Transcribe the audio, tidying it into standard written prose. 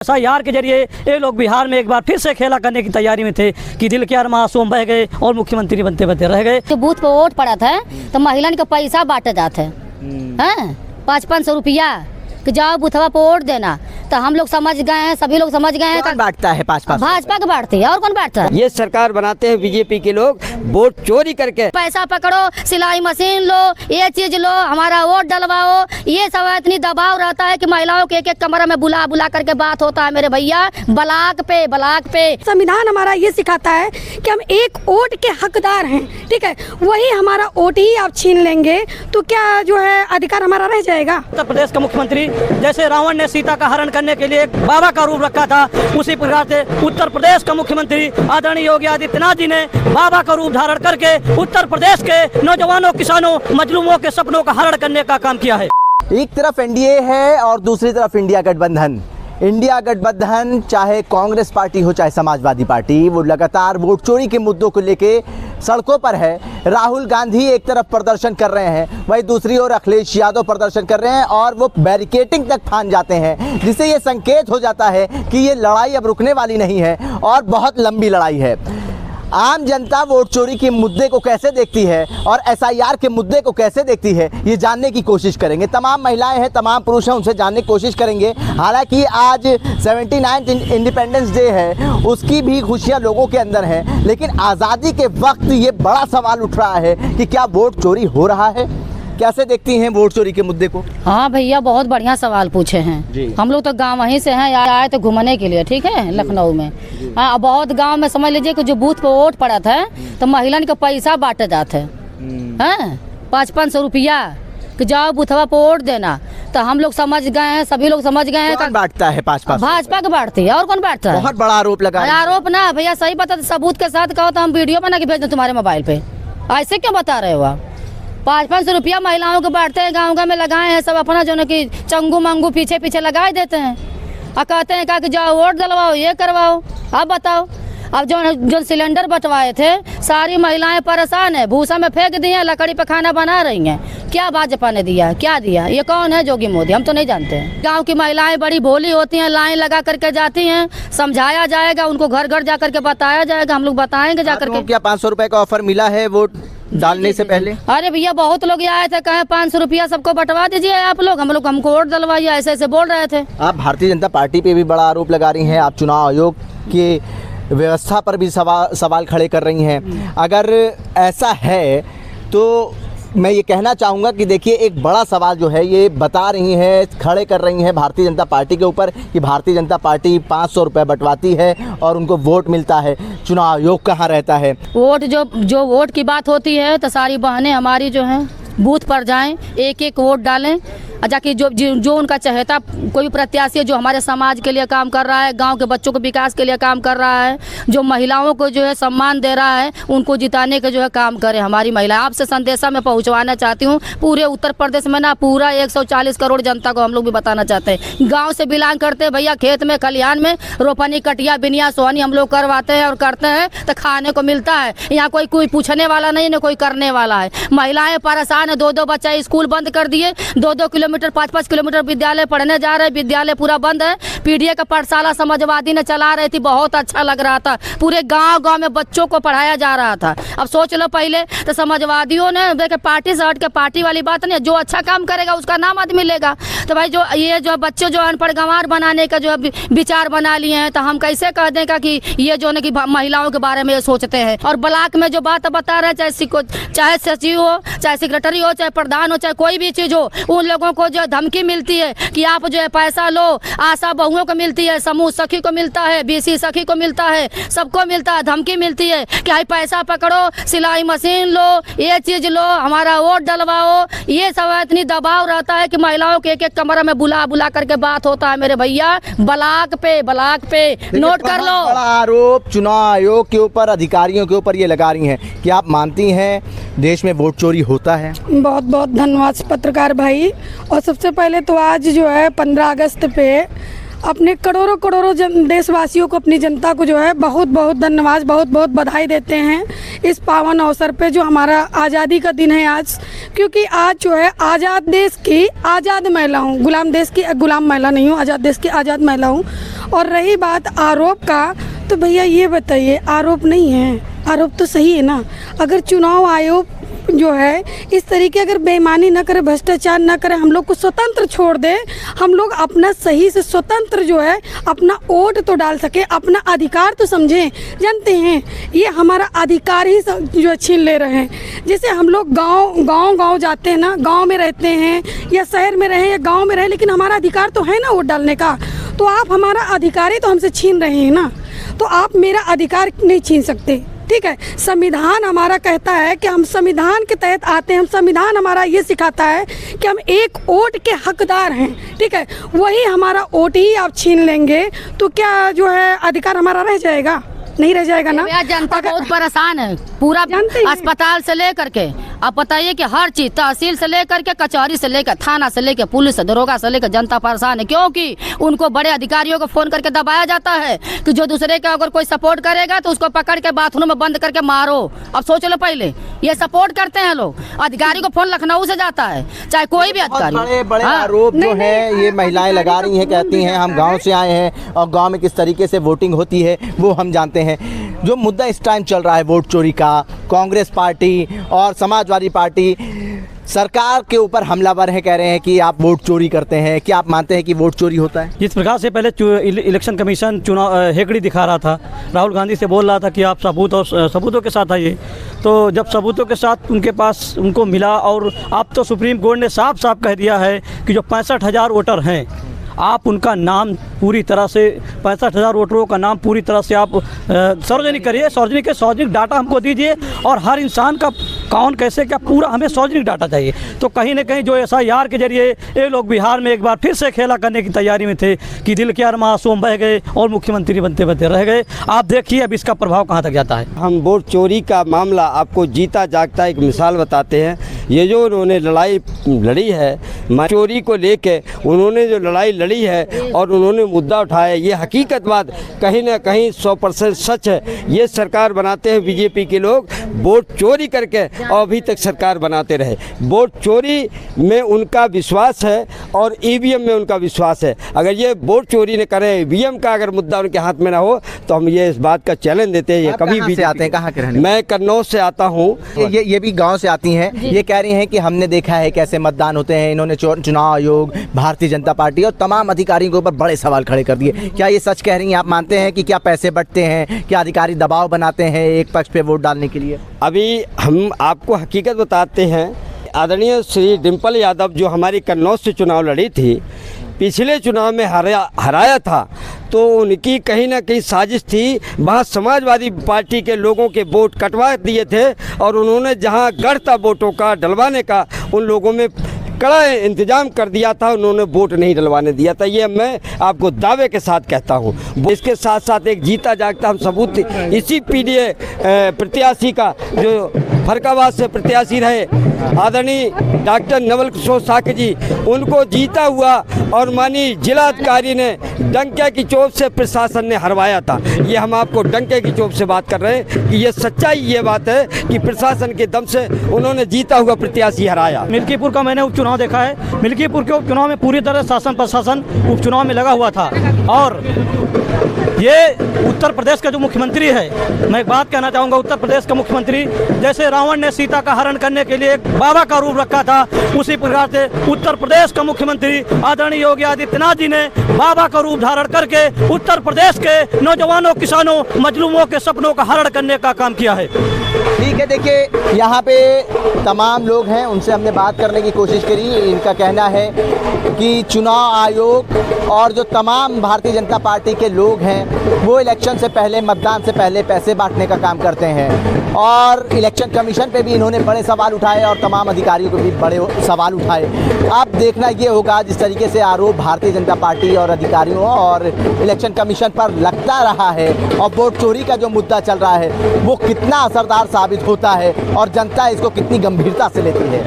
SIR के जरिए ये लोग बिहार में एक बार फिर से खेला करने की तैयारी में थे कि दिल के अरमां आंसू बह गए और मुख्यमंत्री बनते बनते रह गए। तो बूथ पे वोट पड़ा था तो महिला के पैसा बांटे जाते हैं 500 रुपया कि जाओ बूथवा पे वोट देना। तो हम लोग समझ गए हैं, सभी लोग समझ गए हैं। कौन बांटता है? भाजपा के बांटती है और कौन बांटता है? ये सरकार बनाते हैं बीजेपी के लोग, वोट चोरी करके। पैसा पकड़ो, सिलाई मशीन लो, ये चीज लो, हमारा वोट डलवाओ, ये सब इतनी दबाव रहता है कि महिलाओं के एक कमरा में बुला बुला करके बात होता है मेरे भैया, ब्लॉक पे। संविधान हमारा ये सिखाता है कि हम एक वोट के हकदार हैं, ठीक है। वही हमारा वोट ही आप छीन लेंगे तो क्या जो है अधिकार हमारा रह जाएगा? उत्तर प्रदेश का मुख्यमंत्री जैसे रावण ने सीता का हरण करने के लिए एक बाबा का रूप रखा था, उसी प्रकार से उत्तर प्रदेश का मुख्यमंत्री आदरणीय योगी आदित्यनाथ जी ने बाबा का रूप धारण करके उत्तर प्रदेश के नौजवानों, किसानों, मजलूमों के सपनों का हरण करने का काम किया है। एक तरफ एनडीए है और दूसरी तरफ इंडिया गठबंधन। इंडिया गठबंधन चाहे कांग्रेस पार्टी हो चाहे समाजवादी पार्टी, वो लगातार वोट चोरी के मुद्दों को लेके सड़कों पर है। राहुल गांधी एक तरफ प्रदर्शन कर रहे हैं, वहीं दूसरी ओर अखिलेश यादव प्रदर्शन कर रहे हैं और वो बैरिकेडिंग तक ठान जाते हैं, जिससे ये संकेत हो जाता है कि ये लड़ाई अब रुकने वाली नहीं है और बहुत लंबी लड़ाई है। आम जनता वोट चोरी के मुद्दे को कैसे देखती है और SIR के मुद्दे को कैसे देखती है, ये जानने की कोशिश करेंगे। तमाम महिलाएं हैं, तमाम पुरुष हैं, उनसे जानने की कोशिश करेंगे। हालांकि आज 79th इंडिपेंडेंस डे है, उसकी भी खुशियां लोगों के अंदर हैं, लेकिन आज़ादी के वक्त ये बड़ा सवाल उठ रहा है कि क्या वोट चोरी हो रहा है? कैसे देखती हैं वोट चोरी के मुद्दे को? हाँ भैया, बहुत बढ़िया सवाल पूछे हैं। हम लोग तो गांव वहीं से हैं, आए थे घूमने के लिए, ठीक है, लखनऊ में। हाँ, बहुत गांव में समझ लीजिए कि जो बूथ पे वोट पड़ा था तो महिला के पैसा बांटे जाते हैं 500 रुपया कि जाओ बूथवा पे वोट देना। तो हम लोग समझ गए हैं, सभी लोग समझ गए हैं। कौन बांटता है? भाजपा के बांटती है और कौन बांटता है? बहुत बड़ा आरोप लगा। आरोप ना भैया, सही बता, सबूत के साथ कहो तो हम वीडियो बना के भेज दें तुम्हारे मोबाइल पे। ऐसे क्यों बता रहे हो आप? 500 रुपया महिलाओं को बांटते हैं, गाँव में लगाए हैं, सब अपना जो है कि चंगू मंगू पीछे पीछे लगा देते हैं और कहते हैं कि जाओ वोट डलवाओ, ये करवाओ। अब बताओ, अब जो सिलेंडर बंटवाए थे सारी महिलाएं परेशान है, भूसा में फेंक दिए, लकड़ी पे खाना बना रही हैं। क्या भाजपा ने दिया, क्या दिया? ये कौन है? जोगी मोदी? हम तो नहीं जानते हैं। गांव की महिलाएं बड़ी भोली होती हैं, लाइन लगा करके जाती हैं, समझाया जाएगा उनको, घर घर जा करके बताया जाएगा, हम लोग बताएंगे जा करके। क्या 500 रुपए का ऑफर मिला है वोट डालने से पहले? अरे भैया, बहुत लोग आए थे, कहे 500 रुपया सबको बंटवा दीजिए आप लोग, हमको वोट डलवाइए, ऐसे ऐसे बोल रहे थे। आप भारतीय जनता पार्टी पे भी बड़ा आरोप लगा रही हैं, आप चुनाव आयोग के व्यवस्था पर भी सवाल खड़े कर रही हैं। अगर ऐसा है तो मैं ये कहना चाहूँगा कि देखिए, एक बड़ा सवाल जो है ये बता रही हैं, खड़े कर रही हैं भारतीय जनता पार्टी के ऊपर कि भारतीय जनता पार्टी 500 रुपये बंटवाती है और उनको वोट मिलता है। चुनाव आयोग कहाँ रहता है? वोट जो वोट की बात होती है तो सारी बहनें हमारी जो हैं बूथ पर जाएं, एक एक वोट डालें, जाके जो उनका चहेता कोई प्रत्याशी है जो हमारे समाज के लिए काम कर रहा है, गांव के बच्चों के विकास के लिए काम कर रहा है, जो महिलाओं को जो है सम्मान दे रहा है, उनको जिताने के जो है काम करे हमारी महिला। आपसे संदेशा मैं पहुंचवाना चाहती हूँ पूरे उत्तर प्रदेश में ना, पूरा 140 करोड़ जनता को हम लोग भी बताना चाहते हैं। गाँव से बिलोंग करते हैं भैया, खेत में खलिहान में रोपनी कटिया बिनिया सोहनी हम लोग करवाते हैं और करते हैं तो खाने को मिलता है। यहाँ कोई पूछने वाला नहीं, ना कोई करने वाला है। महिलाएं परेशान है, 2 बच्चा स्कूल बंद कर दिए, 2 किलोमीटर 5 किलोमीटर विद्यालय पढ़ने जा रहे हैं, विद्यालय पूरा बंद है। पीडीए का पाठशाला समाजवादी ने चला रही थी, बहुत अच्छा लग रहा था, पूरे गांव में बच्चों को पढ़ाया जा रहा था। अब सोच लो, पहले तो समाजवादियों ने देखे पार्टी से हट के, पार्टी वाली बात नहीं, जो अच्छा काम करेगा उसका नाम आदमी लेगा। तो भाई जो बच्चे जो अनपढ़ गंवार बनाने का जो विचार बना लिए हैं, तो हम कैसे कह देंगे कि ये जो है कि महिलाओं के बारे में सोचते हैं। और ब्लॉक में जो बात बता रहे, चाहे सचिव हो, चाहे सेक्रेटरी हो, चाहे प्रधान हो, चाहे कोई भी चीज हो, उन लोगों को जो धमकी मिलती है कि आप जो है पैसा लो, आशा बहुओं को मिलती है, समूह सखी को मिलता है, BC सखी को मिलता है, सबको मिलता है, धमकी मिलती है कि भाई पैसा पकड़ो, सिलाई मशीन लो, ये चीज लो, हमारा वोट डलवाओ। ये सब इतनी दबाव रहता है कि महिलाओं के एक कमरा में बुला बुला करके बात होता है मेरे भैया, ब्लॉक पे नोट कर लो। बड़ा आरोप चुनाव आयोग के ऊपर, अधिकारियों के ऊपर ये लगा रही हैं कि आप मानती हैं देश में वोट चोरी होता है? बहुत बहुत धन्यवाद पत्रकार भाई। और सबसे पहले तो आज जो है 15 अगस्त पे अपने करोड़ों देशवासियों को, अपनी जनता को जो है बहुत बहुत धन्यवाद, बहुत बहुत बधाई देते हैं इस पावन अवसर पे जो हमारा आज़ादी का दिन है आज। क्योंकि आज जो है आज़ाद देश की आज़ाद महिला हूँ, गुलाम देश की गुलाम महिला नहीं हूँ, आज़ाद देश की आज़ाद महिला हूँ। और रही बात आरोप का, तो भैया ये बताइए, आरोप नहीं है, आरोप तो सही है ना। अगर चुनाव आयोग जो है इस तरीके अगर बेईमानी न करे, भ्रष्टाचार न करे, हम लोग को स्वतंत्र छोड़ दे, हम लोग अपना सही से स्वतंत्र जो है अपना वोट तो डाल सके, अपना अधिकार तो समझें। जानते हैं ये हमारा अधिकार ही जो छीन ले रहे हैं। जैसे हम लोग गांव जाते हैं ना, गांव में रहते हैं या शहर में रहें या गांव में रहें, लेकिन हमारा अधिकार तो है ना वोट डालने का। तो आप हमारा अधिकार ही तो हमसे छीन रहे हैं ना, तो आप मेरा अधिकार नहीं छीन सकते। ठीक है, संविधान हमारा कहता है कि हम संविधान के तहत आते हैं, हम संविधान हमारा ये सिखाता है कि हम एक वोट के हकदार हैं। ठीक है, वही हमारा वोट ही आप छीन लेंगे तो क्या जो है अधिकार हमारा रह जाएगा? नहीं रह जाएगा ना। जनता बहुत परेशान है, पूरा अस्पताल से लेकर के आप बताइए कि हर चीज, तहसील से लेकर के कचहरी से लेकर थाना से लेकर पुलिस दरोगा से लेकर जनता परेशान है, क्योंकि उनको बड़े अधिकारियों को फोन करके दबाया जाता है कि जो दूसरे का अगर कोई सपोर्ट करेगा तो उसको पकड़ के बाथरूम में बंद करके मारो। अब सोच लो, पहले ये सपोर्ट करते हैं लोग, अधिकारी को फोन लखनऊ से जाता है, चाहे कोई भी अधिकारी। बड़े बड़े आरोप जो है ये महिलाएं लगा रही हैं, कहती हैं हम गाँव से आए हैं और गाँव में किस तरीके से वोटिंग होती है वो हम जानते हैं। जो मुद्दा इस टाइम चल रहा है वोट चोरी का, कांग्रेस पार्टी और समाजवादी पार्टी सरकार के ऊपर हमलावर है, कह रहे हैं कि आप वोट चोरी करते हैं। क्या आप मानते हैं कि वोट चोरी होता है? जिस प्रकार से पहले इलेक्शन कमीशन चुनाव हेकड़ी दिखा रहा था, राहुल गांधी से बोल रहा था कि आप सबूतों के साथ आइए, तो जब सबूतों के साथ उनके पास उनको मिला, और अब तो सुप्रीम कोर्ट ने साफ साफ कह दिया है कि जो 65,000 वोटर हैं, आप उनका नाम पूरी तरह से 65,000 वोटरों का नाम पूरी तरह से आप सार्वजनिक करिए, सार्वजनिक डाटा हमको दीजिए, और हर इंसान का कौन कैसे क्या पूरा हमें सार्वजनिक डाटा चाहिए। तो कहीं ना कहीं जो SIR के जरिए ये लोग बिहार में एक बार फिर से खेला करने की तैयारी में थे कि दिल के अरमां आंसुओं बह गए और मुख्यमंत्री बनते बनते रह गए। आप देखिए अब इसका प्रभाव कहाँ तक जाता है। हम वोट चोरी का मामला आपको जीता जागता एक मिसाल बताते हैं। ये जो उन्होंने लड़ाई लड़ी है चोरी को लेके, उन्होंने जो लड़ाई लड़ी है और उन्होंने मुद्दा उठाया, ये हकीकत बात कहीं ना कहीं 100% सच है। ये सरकार बनाते हैं बीजेपी के लोग, वोट चोरी करके और अभी तक सरकार बनाते रहे। वोट चोरी में उनका विश्वास है और EVM में उनका विश्वास है। अगर ये वोट चोरी न करें, EVM का अगर मुद्दा उनके हाथ में ना हो, तो हम ये इस बात का चैलेंज देते हैं। ये कभी भी आते हैं, कहाँ के रहने? मैं कन्नौज से आता हूँ। ये भी गांव से आती हैं। ये कह रही हैं कि हमने देखा है कैसे मतदान होते हैं। इन्होंने चुनाव आयोग, भारतीय जनता पार्टी और तमाम अधिकारियों के ऊपर बड़े सवाल खड़े कर दिए। क्या ये सच कह रही हैं? आप मानते हैं कि क्या पैसे बंटते हैं, क्या अधिकारी दबाव बनाते हैं एक पक्ष पे वोट डालने के लिए? अभी हम आपको हकीकत बताते हैं। आदरणीय श्री डिम्पल यादव जो हमारी कन्नौज से चुनाव लड़ी थी, पिछले चुनाव में हराया था, तो उनकी कहीं ना कहीं साजिश थी। वहाँ समाजवादी पार्टी के लोगों के वोट कटवा दिए थे और उन्होंने जहाँ गढ़ था वोटों का डलवाने का, उन लोगों में कड़ा इंतजाम कर दिया था, उन्होंने वोट नहीं डलवाने दिया था। ये मैं आपको दावे के साथ कहता हूँ। इसके साथ साथ एक जीता जागता हम सबूत इसी PDA प्रत्याशी का, जो फरकाबाद से प्रत्याशी रहे, आदरणीय डॉक्टर नवल किशोर साके जी, उनको जीता हुआ और माननीय जिलाधिकारी ने डंके की चोट से प्रशासन ने हरवाया था। ये हम आपको डंके की चोट से बात कर रहे हैं कि ये सच्चाई ये बात है कि प्रशासन के दम से उन्होंने जीता हुआ प्रत्याशी हराया। मिल्कीपुर का मैंने उपचुनाव देखा है। मिल्कीपुर के उपचुनाव में पूरी तरह शासन प्रशासन उपचुनाव में लगा हुआ था, और ये उत्तर प्रदेश का जो मुख्यमंत्री है, मैं एक बात कहना चाहूँगा, उत्तर प्रदेश का मुख्यमंत्री जैसे रावण ने सीता का हरण करने के लिए एक बाबा का रूप रखा था, उसी प्रकार से उत्तर प्रदेश का मुख्यमंत्री आदरणीय योगी आदित्यनाथ जी ने बाबा का रूप धारण करके उत्तर प्रदेश के नौजवानों, किसानों, मजलूमों के सपनों का हरण करने का काम किया है। ठीक है, देखिए यहाँ पे तमाम लोग हैं, उनसे हमने बात करने की कोशिश करी। इनका कहना है कि चुनाव आयोग और जो तमाम भारतीय जनता पार्टी के लोग हैं वो इलेक्शन से पहले, मतदान से पहले पैसे बांटने का काम करते हैं, और इलेक्शन कमीशन पे भी इन्होंने बड़े सवाल उठाए और तमाम अधिकारियों को भी बड़े सवाल उठाए। अब देखना ये होगा जिस तरीके से आरोप भारतीय जनता पार्टी और अधिकारियों और इलेक्शन कमीशन पर लगता रहा है और वोट चोरी का जो मुद्दा चल रहा है वो कितना असरदार साबित होता है और जनता इसको कितनी गंभीरता से लेती है।